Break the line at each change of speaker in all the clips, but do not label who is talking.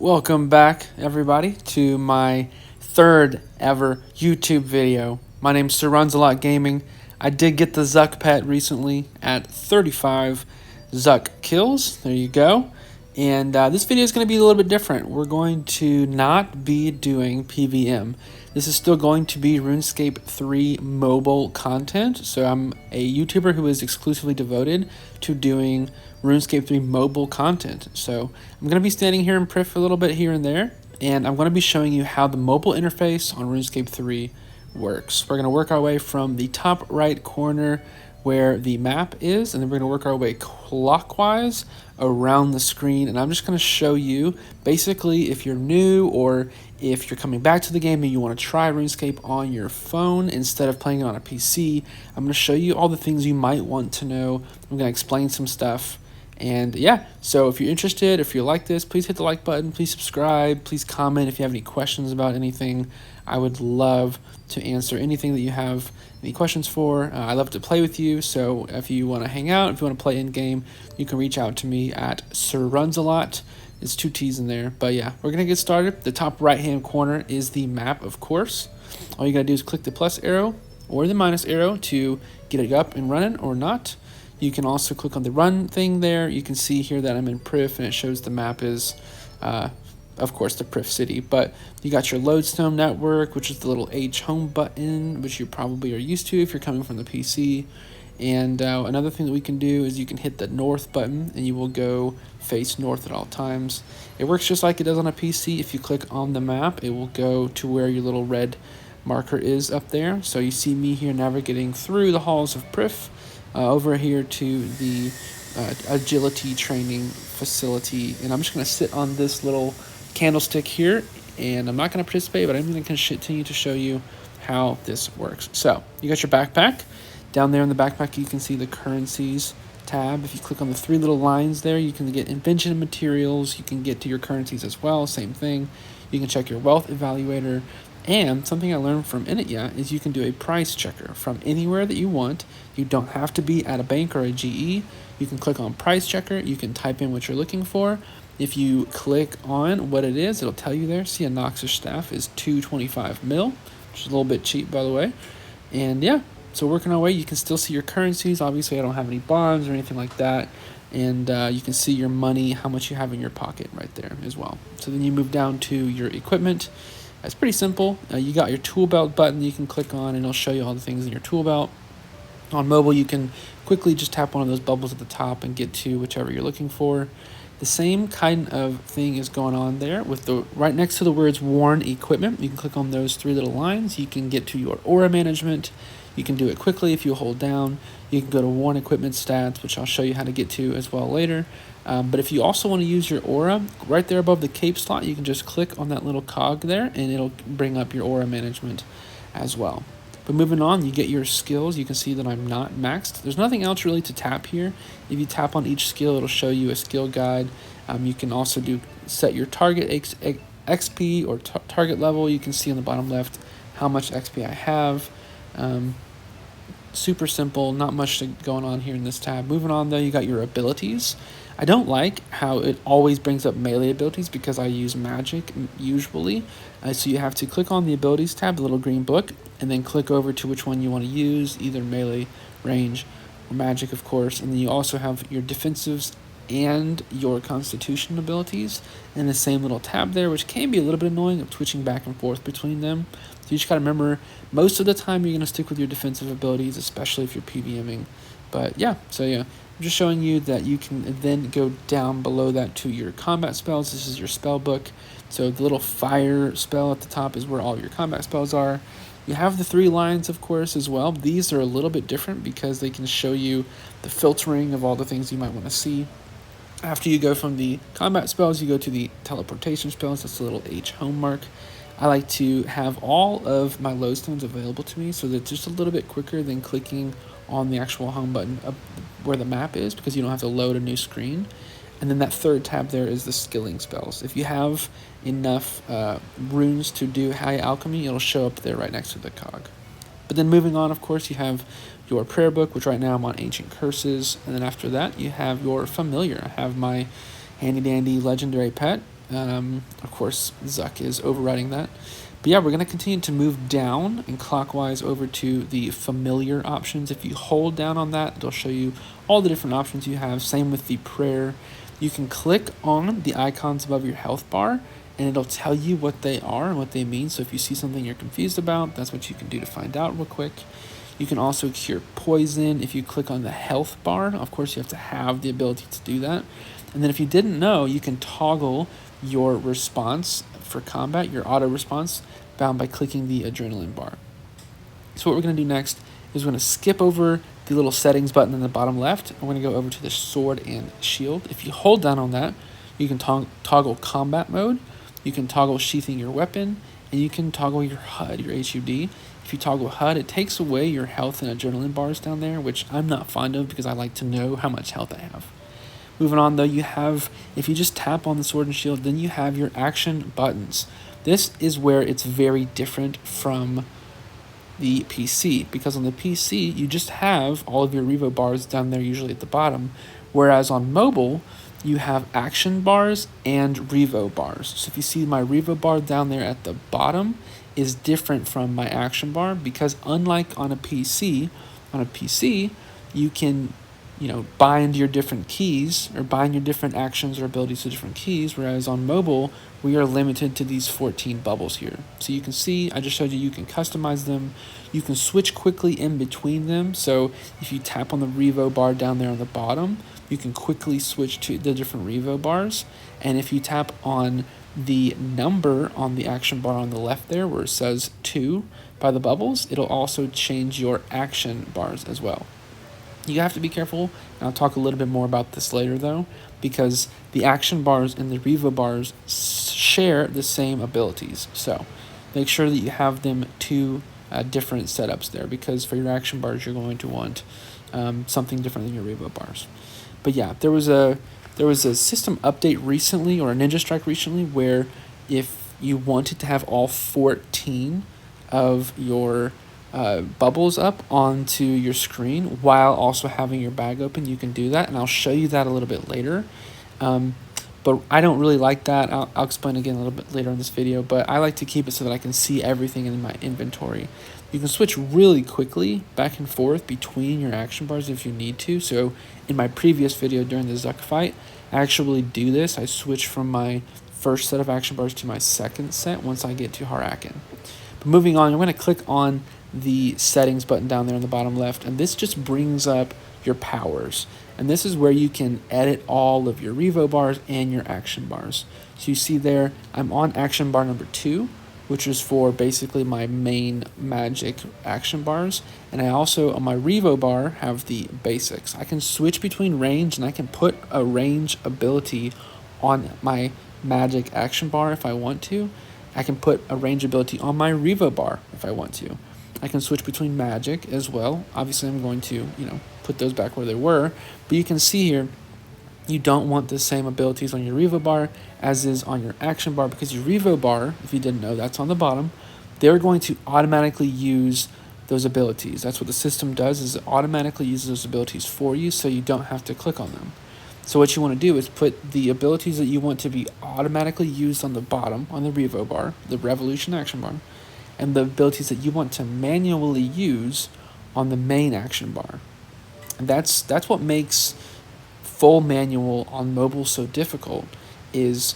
Welcome back, everybody, to my third ever YouTube video. My name's Sir Runs a Lot Gaming. I did get the Zuck pet recently at 35 Zuck kills. There you go. And this video is going to be a little bit different. We're going to not be doing PVM. This is still going to be RuneScape 3 mobile content. So I'm a YouTuber who is exclusively devoted to doing RuneScape 3 mobile content. So I'm going to be standing here in Priff a little bit here and there, and I'm going to be showing you how the mobile interface on RuneScape 3 works. We're going to work our way from the top right corner where the map is, and then we're going to work our way clockwise around the screen. And I'm just going to show you basically, if you're new or if you're coming back to the game and you want to try RuneScape on your phone instead of playing it on a PC, I'm going to show you all the things you might want to know. I'm going to explain some stuff. And yeah, so if you're interested, if you like this, please hit the like button, please subscribe, please comment if you have any questions about anything. I would love to answer anything that you have any questions for. I love to play with you, so if you want to hang out, if you want to play in-game, you can reach out to me at Sir Runs a Lot. It's 2 T's in there, but yeah, we're going to get started. The top right-hand corner is the map, of course. All you got to do is click the plus arrow or the minus arrow to get it up and running or not. You can also click on the run thing there. You can see here that I'm in Priff, and it shows the map is, of course, the Priff city. But you got your lodestone network, which is the little H home button, which you probably are used to if you're coming from the PC. And another thing that we can do is you can hit the north button, and you will go face north at all times. It works just like it does on a PC. If you click on the map, it will go to where your little red marker is up there. So you see me here navigating through the halls of Priff. Over here to the agility training facility, and I'm just going to sit on this little candlestick here, and I'm not going to participate, but I'm going to continue to show you how this works. So you got your backpack. Down there in the backpack you can see the currencies tab. If you click on the 3 little lines there, you can get invention and materials. You can get to your currencies as well, same thing. You can check your wealth evaluator. And something I learned from Initya is you can do a price checker from anywhere that you want. You don't have to be at a bank or a GE. You can click on price checker. You can type in what you're looking for. If you click on what it is, it'll tell you there. See, a Noxus staff is 225 mil, which is a little bit cheap, by the way. And yeah, so working our way, you can still see your currencies. Obviously, I don't have any bonds or anything like that. And you can see your money, how much you have in your pocket right there as well. So then you move down to your equipment. It's pretty simple. You got your tool belt button you can click on, and it'll show you all the things in your tool belt. On mobile, you can quickly just tap one of those bubbles at the top and get to whichever you're looking for. The same kind of thing is going on there with the right next to the words worn equipment. You can click on those 3 little lines. You can get to your aura management. You can do it quickly if you hold down. You can go to worn equipment stats, which I'll show you how to get to as well later. But if you also want to use your aura, right there above the cape slot, you can just click on that little cog there, and it'll bring up your aura management as well. But moving on, you get your skills. You can see that I'm not maxed. There's nothing else really to tap here. If you tap on each skill, it'll show you a skill guide. You can also set your target XP or target level. You can see on the bottom left how much XP I have. Super simple, not much going on here in this tab. Moving on though, you got your abilities. I don't like how it always brings up melee abilities because I use magic usually. So you have to click on the abilities tab, the little green book, and then click over to which one you want to use, either melee, range, or magic, of course. And then you also have your defensives and your constitution abilities in the same little tab there, which can be a little bit annoying of switching back and forth between them. So you just got to remember, most of the time you're going to stick with your defensive abilities, especially if you're PVMing. But yeah, so yeah, I'm just showing you that you can then go down below that to your combat spells. This is your spell book. So the little fire spell at the top is where all your combat spells are. You have the 3 lines, of course, as well. These are a little bit different because they can show you the filtering of all the things you might want to see. After you go from the combat spells, you go to the teleportation spells. That's the little H home mark. I like to have all of my lodestones available to me so that it's just a little bit quicker than clicking on the actual home button up where the map is, because you don't have to load a new screen. And then that 3rd tab there is the skilling spells. If you have enough runes to do high alchemy, it'll show up there right next to the cog. But then moving on, of course, you have your prayer book, which right now I'm on Ancient Curses. And then after that, you have your familiar. I have my handy dandy legendary pet. Of course, Zuck is overriding that. But yeah, we're going to continue to move down and clockwise over to the familiar options. If you hold down on that, it'll show you all the different options you have. Same with the prayer. You can click on the icons above your health bar, and it'll tell you what they are and what they mean. So if you see something you're confused about, that's what you can do to find out real quick. You can also cure poison if you click on the health bar. Of course, you have to have the ability to do that. And then if you didn't know, you can toggle your response for combat, your auto response, bound by clicking the adrenaline bar. So what we're going to do next is we're going to skip over the little settings button in the bottom left. We're going to go over to the sword and shield. If you hold down on that, you can toggle combat mode, you can toggle sheathing your weapon, and you can toggle your HUD, your HUD. If you toggle HUD, it takes away your health and adrenaline bars down there, which I'm not fond of because I like to know how much health I have. Moving on though, you have, if you just tap on the sword and shield, then you have your action buttons. This is where it's very different from the PC, because on the PC, you just have all of your Revo bars down there, usually at the bottom, whereas on mobile, you have action bars and Revo bars. So if you see my Revo bar down there at the bottom is different from my action bar, because unlike on a PC, you can bind your different keys or bind your different actions or abilities to different keys, whereas on mobile, we are limited to these 14 bubbles here. So you can see, I just showed you can customize them. You can switch quickly in between them. So if you tap on the Revo bar down there on the bottom, you can quickly switch to the different Revo bars. And if you tap on the number on the action bar on the left there where it says 2 by the bubbles, it'll also change your action bars as well. You have to be careful, and I'll talk a little bit more about this later though, because the action bars and the Revo bars share the same abilities. So make sure that you have them two different setups there, because for your action bars you're going to want something different than your Revo bars. But yeah, there was a system update recently, or a Ninja Strike recently, where if you wanted to have all 14 of your bubbles up onto your screen while also having your bag open, you can do that, and I'll show you that a little bit later. But I don't really like that. I'll explain again a little bit later in this video, but I like to keep it so that I can see everything in my inventory. You can switch really quickly back and forth between your action bars if you need to. So in my previous video during the Zuck fight, I actually do this. I switch from my first set of action bars to my second set once I get to Harakin. But moving on, I'm going to click on the settings button down there on the bottom left, and this just brings up your powers, and this is where you can edit all of your Revo bars and your action bars. So you see there, I'm on action bar number 2, which is for basically my main magic action bars, and I also on my Revo bar have the basics. I can switch between range, and I can put a range ability on my magic action bar if I want to. I can put a range ability on my Revo bar if I want to. I can switch between magic as well. Obviously, I'm going to, put those back where they were. But you can see here, you don't want the same abilities on your Revo bar as is on your action bar, because your Revo bar, if you didn't know, that's on the bottom. They're going to automatically use those abilities. That's what the system does, is it automatically uses those abilities for you, so you don't have to click on them. So what you want to do is put the abilities that you want to be automatically used on the bottom, on the Revo bar, the Revolution action bar, and the abilities that you want to manually use on the main action bar. And that's what makes full manual on mobile so difficult, is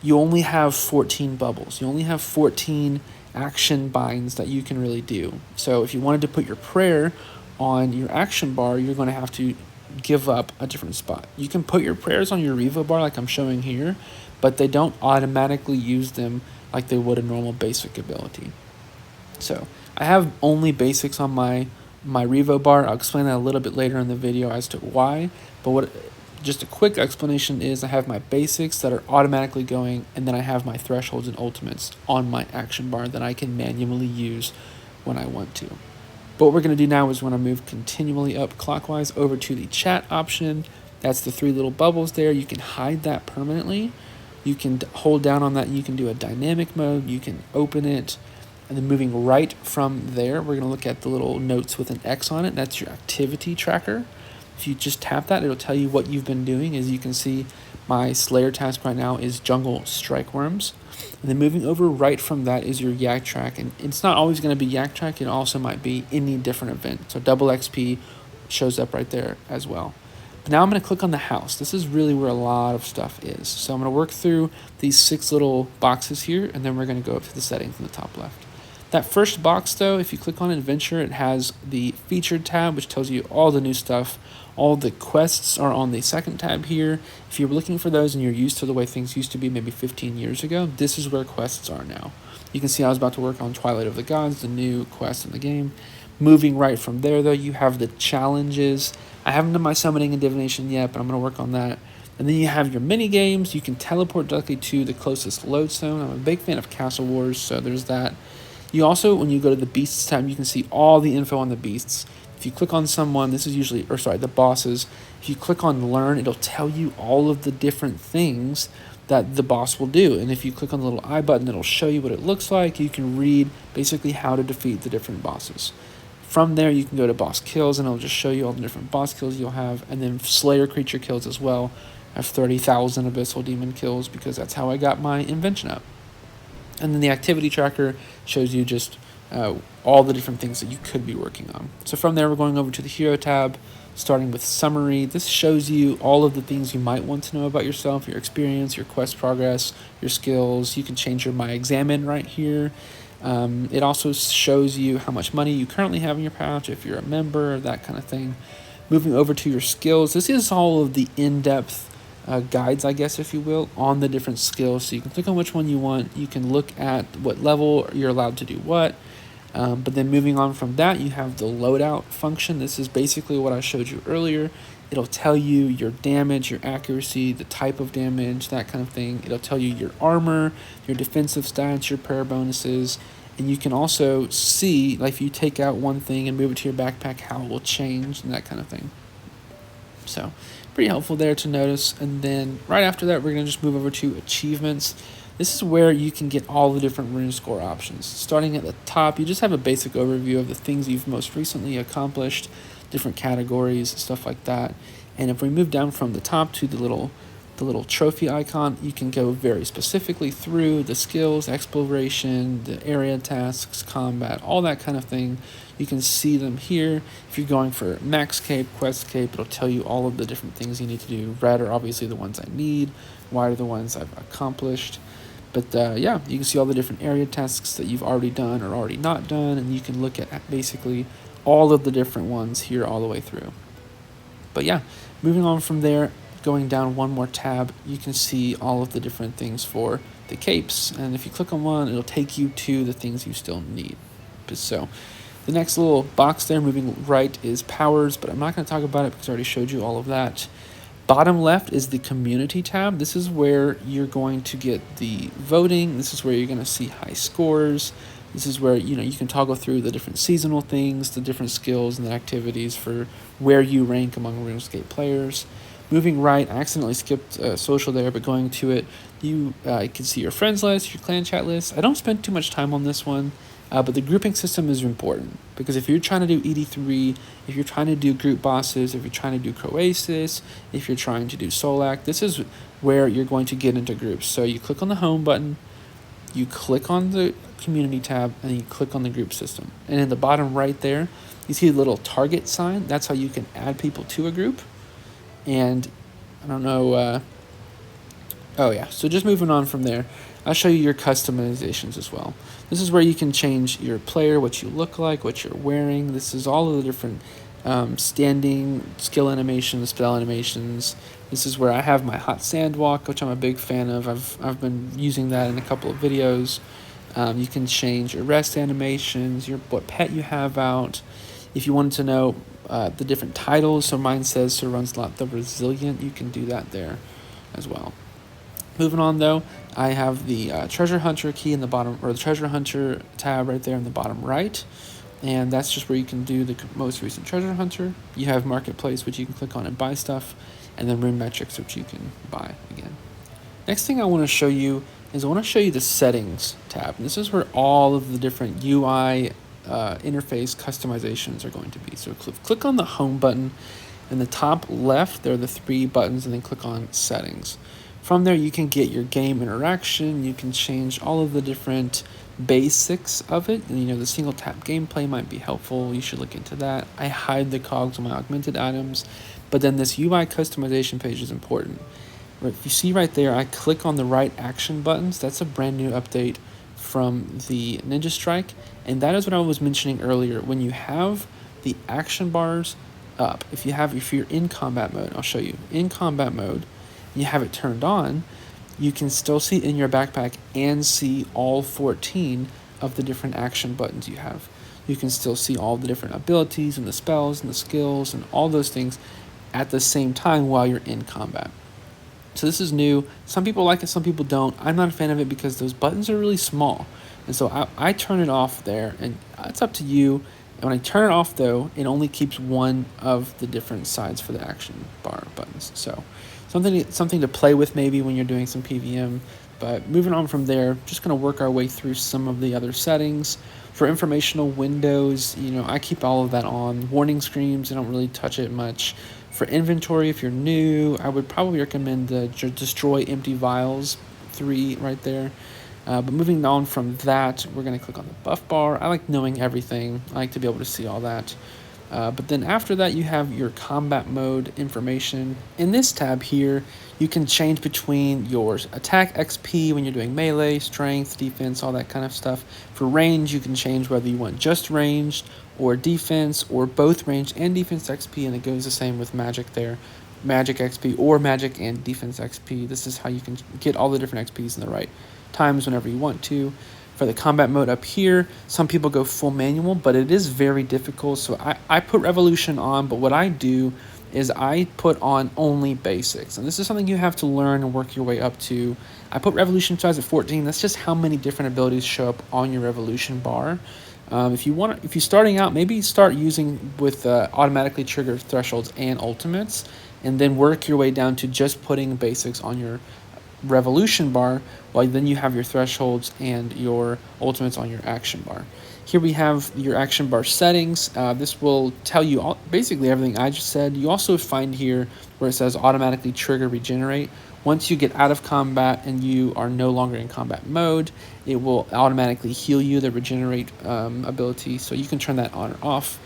you only have 14 bubbles. You only have 14 action binds that you can really do. So if you wanted to put your prayer on your action bar, you're going to have to give up a different spot. You can put your prayers on your Revo bar like I'm showing here, but they don't automatically use them like they would a normal basic ability. So I have only basics on my Revo bar. I'll explain that a little bit later in the video as to why, but just a quick explanation is I have my basics that are automatically going, and then I have my thresholds and ultimates on my action bar that I can manually use when I want to. But what we're going to do now is we're going to move continually up clockwise over to the chat option. That's the 3 little bubbles there. You can hide that permanently. You can hold down on that, and you can do a dynamic mode. You can open it. And then moving right from there, we're going to look at the little notes with an X on it. That's your activity tracker. If you just tap that, it'll tell you what you've been doing. As you can see, My Slayer task right now is Jungle Strike Worms. And then moving over right from that is your Yak Track. And it's not always going to be Yak Track, it also might be any different event. So double XP shows up right there as well. But now I'm going to click on the house. This is really where a lot of stuff is. So I'm going to work through these 6 little boxes here, and then we're going to go up to the settings in the top left. That first box, though, if you click on Adventure, it has the Featured tab, which tells you all the new stuff. All the quests are on the second tab here. If you're looking for those and you're used to the way things used to be maybe 15 years ago, this is where quests are now. You can see I was about to work on Twilight of the Gods, the new quest in the game. Moving right from there, though, you have the challenges. I haven't done my summoning and divination yet, but I'm going to work on that. And then you have your mini games. You can teleport directly to the closest lodestone. I'm a big fan of Castle Wars, so there's that. You also, when you go to the Beasts tab, you can see all the info on the Beasts. If you click on someone, this is usually, the bosses. If you click on Learn, it'll tell you all of the different things that the boss will do. And if you click on the little I button, it'll show you what it looks like. You can read basically how to defeat the different bosses. From there, you can go to boss kills, and it'll just show you all the different boss kills you'll have, and then Slayer creature kills as well. I have 30,000 Abyssal Demon kills because that's how I got my invention up. And then the activity tracker shows you just all the different things that you could be working on. So from there, we're going over to the Hero tab, starting with Summary. This shows you all of the things you might want to know about yourself, your experience, your quest progress, your skills. You can change your My Examine right here. It also shows you how much money you currently have in your pouch, if you're a member, that kind of thing. Moving over to your skills, this is all of the in-depth guides, I guess, if you will, on the different skills. So you can click on which one you want. You can look at what level you're allowed to do what. But then moving on from that, you have the loadout function. This is basically what I showed you earlier. It'll tell you your damage, your accuracy, the type of damage, that kind of thing. It'll tell you your armor, your defensive stats, your prayer bonuses. And you can also see, like, if you take out one thing and move it to your backpack, how it will change and that kind of thing. So pretty helpful there to notice. And then right after that, we're going to just move over to achievements. This is where you can get all the different rune score options. Starting at the top, you just have a basic overview of the things you've most recently accomplished, different categories, stuff like that. And if we move down from the top to the little trophy icon, you can go very specifically through the skills, exploration, the area tasks, combat, all that kind of thing. You can see them here. If you're going for Max Cape, Quest Cape, it'll tell you all of the different things you need to do. Red are obviously the ones I need. White are the ones I've accomplished. But yeah, you can see all the different area tasks that you've already done or already not done, and you can look at basically all of the different ones here all the way through. But yeah, moving on from there, going down one more tab, you can see all of the different things for the capes. And if you click on one, it'll take you to the things you still need. So the next little box there, moving right, is powers, but I'm not going to talk about it because I already showed you all of that. Bottom left is the community tab. This is where you're going to get the voting. This is where you're going to see high scores. This is where you can toggle through the different seasonal things, the different skills and the activities for where you rank among RuneScape players. Moving right, I accidentally skipped social there, but going to it, you can see your friends list, your clan chat list. I don't spend too much time on this one. But the grouping system is important because if you're trying to do ED3, if you're trying to do group bosses, if you're trying to do Croasis, if you're trying to do Solak, this is where you're going to get into groups. So you click on the home button, you click on the community tab, and you click on the group system. And in the bottom right there, you see the little target sign. That's how you can add people to a group. And I don't know, oh yeah, so just moving on from there, I'll show you your customizations as well. This is where you can change your player, what you look like, what you're wearing. This is all of the different standing, skill animations, spell animations. This is where I have my hot sand walk, which I'm a big fan of. I've been using that in a couple of videos. You can change your rest animations, what pet you have out. If you wanted to know the different titles, so mine says Sir Runslot the Resilient, you can do that there as well. Moving on though, I have the treasure hunter key in the bottom, or the treasure hunter tab right there in the bottom right. And that's just where you can do the most recent treasure hunter. You have marketplace, which you can click on and buy stuff, and then rune metrics, which you can buy again. Next thing I want to show you is I want to show you the settings tab. And this is where all of the different UI interface customizations are going to be. So click on the home button. In the top left, there are the 3 buttons, and then click on Settings. From there, you can get your game interaction. You can change all of the different basics of it. And, the single tap gameplay might be helpful. You should look into that. I hide the cogs on my augmented items, but then this UI customization page is important. If you see right there, I click on the right action buttons. That's a brand new update from the Ninja Strike, and that is what I was mentioning earlier. When you have the action bars up, if you're in combat mode, I'll show you in combat mode, you have it turned on, you can still see it in your backpack and see all 14 of the different action buttons you have. You can still see all the different abilities and the spells and the skills and all those things at the same time while you're in combat. So this is new. Some people like it, some people don't. I'm not a fan of it because those buttons are really small. And so I turn it off there, and it's up to you. And when I turn it off, though, it only keeps one of the different sides for the action bar buttons. So something to play with maybe when you're doing some PVM. But moving on from there, just going to work our way through some of the other settings. For informational windows, I keep all of that on. Warning screens, I don't really touch it much. For inventory, if you're new, I would probably recommend the Destroy Empty Vials 3 right there. But moving on from that, we're going to click on the buff bar. I like knowing everything. I like to be able to see all that. But then after that, you have your combat mode information. In this tab here, you can change between your attack XP when you're doing melee, strength, defense, all that kind of stuff. For range, you can change whether you want just ranged or defense or both range and defense XP, and it goes the same with magic there. Magic XP or magic and defense XP. This is how you can get all the different XPs in the right times whenever you want to. For the combat mode up here, some people go full manual, but it is very difficult. So I put Revolution on, but what I do is I put on only basics. And this is something you have to learn and work your way up to. I put Revolution size at 14. That's just how many different abilities show up on your Revolution bar. If you're starting out, maybe start using with automatically trigger thresholds and ultimates, and then work your way down to just putting basics on your Revolution bar, while then you have your thresholds and your ultimates on your action bar. Here we have your action bar settings. This will tell you basically everything I just said. You also find here where it says automatically trigger regenerate. Once you get out of combat and you are no longer in combat mode, it will automatically heal you, the regenerate ability, so you can turn that on or off.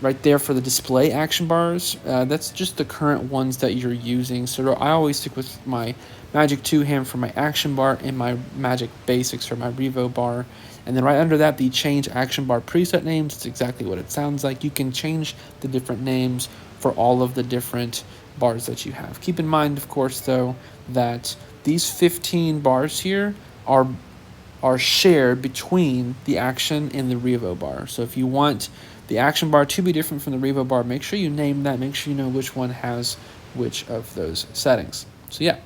Right there for the display action bars, that's just the current ones that you're using. So I always stick with my Magic 2-hand for my action bar and my Magic Basics for my Revo bar. And then right under that, the change action bar preset names. It's exactly what it sounds like. You can change the different names for all of the different bars that you have. Keep in mind, of course, though, that these 15 bars here are shared between the action and the Revo bar. So if you want the action bar to be different from the Revo bar, make sure you name that. Make sure you know which one has which of those settings. So yeah,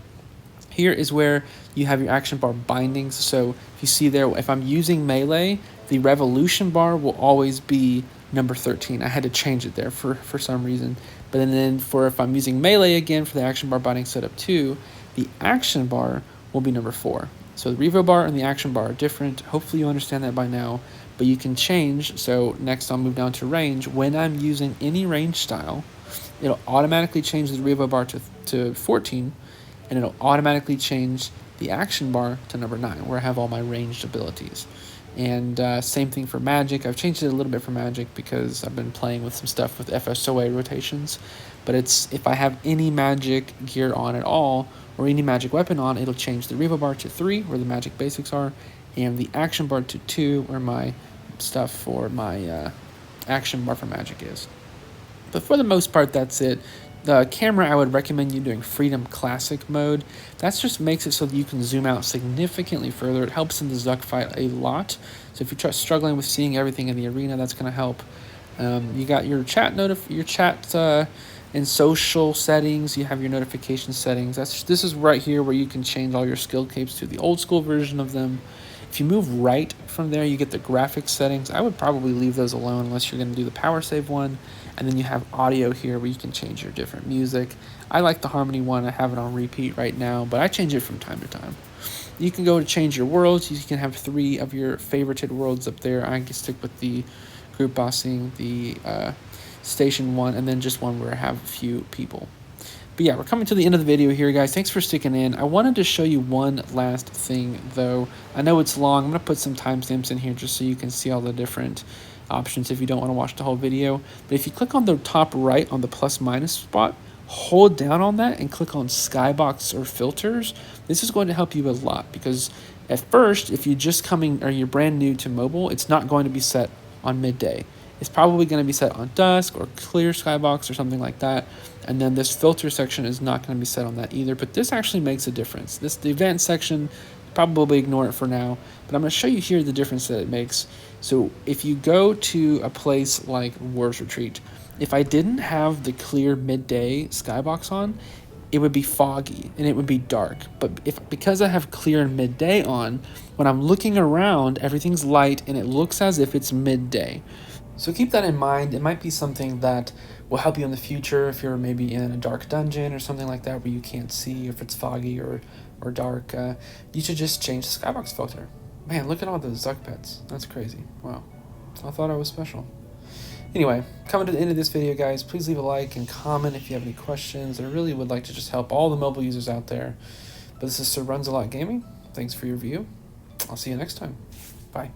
here is where you have your action bar bindings. So if you see there, if I'm using melee, the Revolution bar will always be number 13. I had to change it there for some reason. But then if I'm using melee again for the action bar binding setup 2, the action bar will be number 4. So the Revo bar and the action bar are different. Hopefully you understand that by now. But you can change. So next I'll move down to range. When I'm using any range style, it'll automatically change the Revo bar to 14, and it'll automatically change the action bar to number 9, where I have all my ranged abilities. And same thing for magic. I've changed it a little bit for magic because I've been playing with some stuff with FSOA rotations. But if I have any magic gear on at all, or any magic weapon on, it'll change the Revo bar to 3, where the magic basics are, and the action bar to 2, where my stuff for my action bar for magic is. But for the most part, that's it. The camera, I would recommend you doing Freedom Classic mode. That just makes it so that you can zoom out significantly further. It helps in the Zuck fight a lot. So if you're struggling with seeing everything in the arena, that's going to help. You got your chat and social settings. You have your notification settings. This is right here where you can change all your skill capes to the old school version of them. If you move right from there, you get the graphics settings. I would probably leave those alone unless you're going to do the power save one. And then you have audio here where you can change your different music. I like the Harmony one. I have it on repeat right now, but I change it from time to time. You can go to change your worlds. You can have 3 of your favorited worlds up there. I can stick with the group bossing, the station 1, and then just one where I have a few people. But yeah, we're coming to the end of the video here, guys. Thanks for sticking in. I wanted to show you one last thing, though. I know it's long. I'm going to put some timestamps in here just so you can see all the different options if you don't want to watch the whole video. But if you click on the top right on the plus minus spot, hold down on that and click on Skybox or filters. This is going to help you a lot because at first, if you're just coming or you're brand new to mobile, it's not going to be set on midday. It's probably going to be set on dusk or clear skybox or something like that. And then this filter section is not going to be set on that either. But this actually makes a difference. The event section, probably ignore it for now. But I'm going to show you here the difference that it makes. So if you go to a place like War's Retreat, if I didn't have the clear midday skybox on, it would be foggy and it would be dark. But because I have clear and midday on, when I'm looking around, everything's light and it looks as if it's midday. So keep that in mind. It might be something that will help you in the future if you're maybe in a dark dungeon or something like that where you can't see if it's foggy or dark. You should just change the skybox filter. Man, look at all those Zuck pets. That's crazy. Wow. I thought I was special. Anyway, coming to the end of this video, guys, please leave a like and comment if you have any questions. I really would like to just help all the mobile users out there. But this is Sir Runs A Lot Gaming. Thanks for your view. I'll see you next time. Bye.